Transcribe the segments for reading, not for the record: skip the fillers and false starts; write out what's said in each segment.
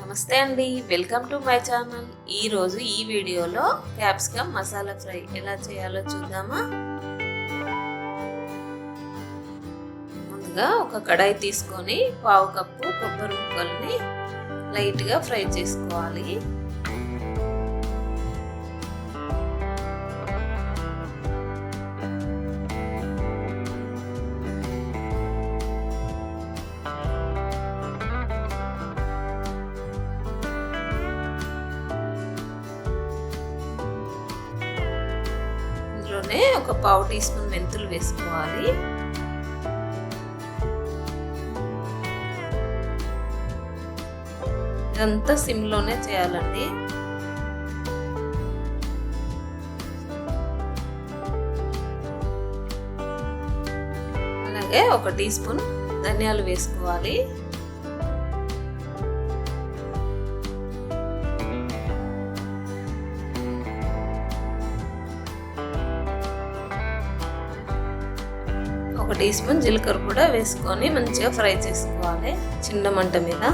నమస్తే అండి, welcome to my channel. ఈరోజు ఈ వీడియోలో క్యాప్సికమ్ మసాలా ఫ్రై ఎలా చేయాలో చూద్దామా. ముందుగా ఒక కడాయి తీసుకొని 1/2 కప్పు కొబ్బరి ముక్కల్ని లైట్గా ఫ్రై చేసుకోవాలి. ఇందులోనే ఒక 1/2 టీ స్పూన్ మెంతులు వేసుకోవాలి. ఇదంతా సిమ్లోనే చేయాలండి. అలాగే 1 టీ స్పూన్ ధనియాలు వేసుకోవాలి. ఒక టీ స్పూన్ జీలకర్ర కూడా వేసుకొని మంచిగా ఫ్రై చేసుకోవాలి చిన్న మంట మీద.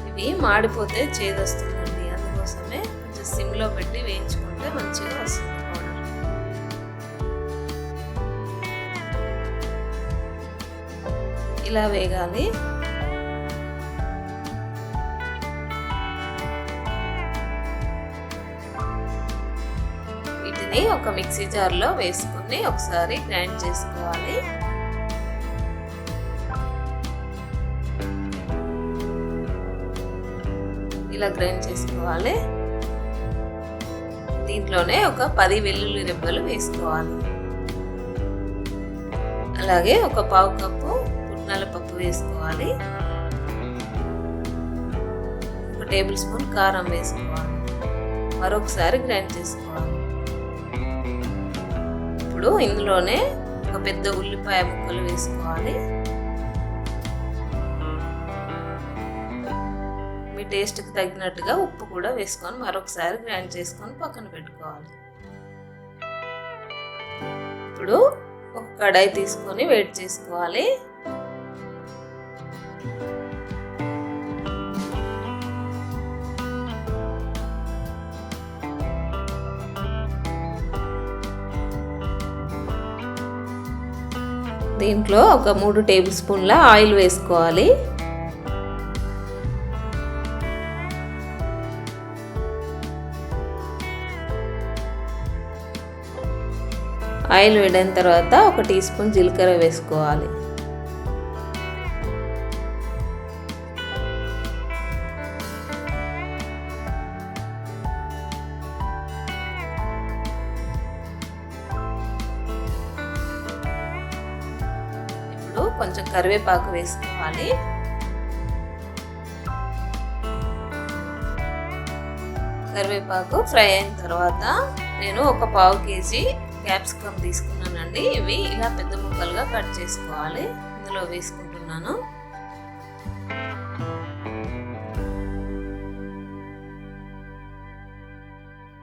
ఇవి మాడిపోతే చేదొస్తుందండి, అందుకోసమే కొంచెం సిమ్లో పెట్టి వేయించుకుంటే మంచిగా వస్తుంది పౌడర్. ఇలా వేగాలి. ఒక మిక్సీ జార్లో వేసుకొని ఒకసారి గ్రైండ్ చేసుకోవాలి. ఇలా గ్రైండ్ చేసుకోవాలి. దీంట్లోనే ఒక 10 వెల్లుల్లి రెబ్బలు వేసుకోవాలి. అలాగే ఒక 1/2 కప్పు పుట్నాల పప్పు వేసుకోవాలి. 1 టేబుల్ స్పూన్ కారం వేసుకోవాలి. మరొకసారి గ్రైండ్ చేసుకోవాలి. ఇందులోనే ఒక పెద్ద ఉల్లిపాయ ముక్కలు వేసుకోవాలి. మీ టేస్ట్కి తగినట్టుగా ఉప్పు కూడా వేసుకొని మరొకసారి గ్రైండ్ చేసుకొని పక్కన పెట్టుకోవాలి. ఇప్పుడు ఒక కడాయి తీసుకొని వేడి చేసుకోవాలి. దీంట్లో ఒక 3 టేబుల్ స్పూన్ల ఆయిల్ వేసుకోవాలి. ఆయిల్ వేడిన తర్వాత 1 టీ స్పూన్ జీలకర్ర వేసుకోవాలి. కొంచెం కరివేపాకు వేసుకోవాలి. కరివేపాకు ఫ్రై అయిన తర్వాత నేను ఒక 1/2 కేజీ క్యాప్సికమ్ తీసుకున్నానండి. ఇవి ఇలా పెద్ద ముక్కలుగా కట్ చేసుకోవాలి. ఇందులో వేసుకుంటున్నాను.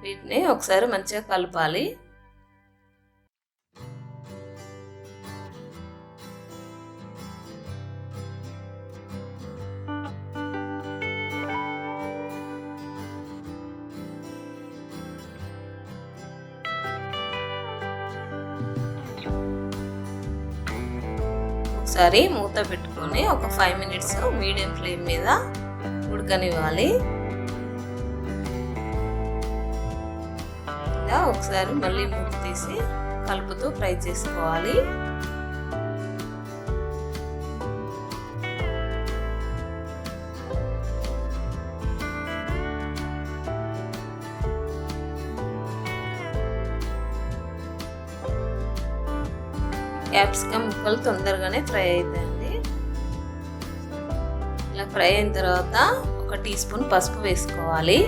వీటిని ఒకసారి మంచిగా కలపాలి. ఒకసారి మూత పెట్టుకొని ఒక 5 మినిట్స్ మీడియం ఫ్లేమ్ మీద ఉడకనివ్వాలి. ఇలా ఒకసారి మళ్ళీ మూత తీసి కలుపుతూ ఫ్రై చేసుకోవాలి. క్యాప్సికమ్ ముక్కలు తొందరగానే ఫ్రై అవుతాయండి. ఇలా ఫ్రై అయిన తర్వాత 1 టీ స్పూన్ పసుపు వేసుకోవాలి.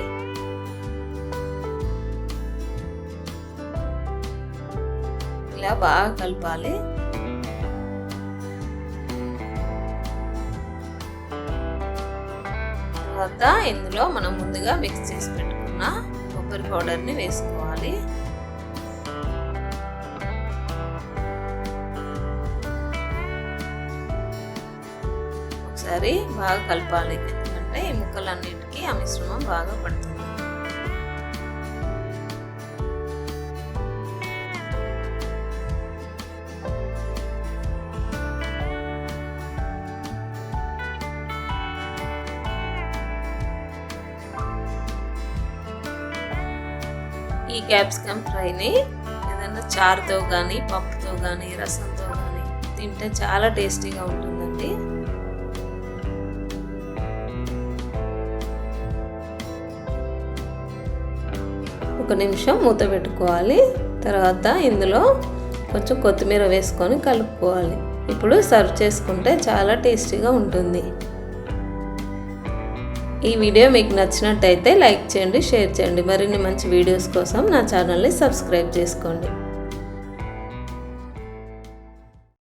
ఇలా బాగా కలపాలి. తర్వాత ఇందులో మనం ముందుగా మిక్స్ చేసి పెట్టుకున్న కొబ్బరి పౌడర్ని వేసుకోవాలి. ఒకసారి బాగా కలపాలి, ఎందుకంటే ఈ ముక్కలన్నిటికీ ఆ మిశ్రమం బాగా పడుతుంది. ఈ క్యాప్సికమ్ ఫ్రైని ఏదైనా చారుతో కానీ, పప్పుతో కానీ, రసంతో కానీ తింటే చాలా టేస్టీగా ఉంటుందండి. ఒక నిమిషం మూత పెట్టుకోవాలి. తర్వాత ఇందులో కొంచెం కొత్తిమీర వేసుకొని కలుపుకోవాలి. ఇప్పుడు సర్వ్ చేసుకుంటే చాలా టేస్టీగా ఉంటుంది. ఈ వీడియో మీకు నచ్చినట్టయితే లైక్ చేయండి, షేర్ చేయండి. మరిన్ని మంచి వీడియోస్ కోసం నా ఛానల్ని సబ్స్క్రైబ్ చేసుకోండి.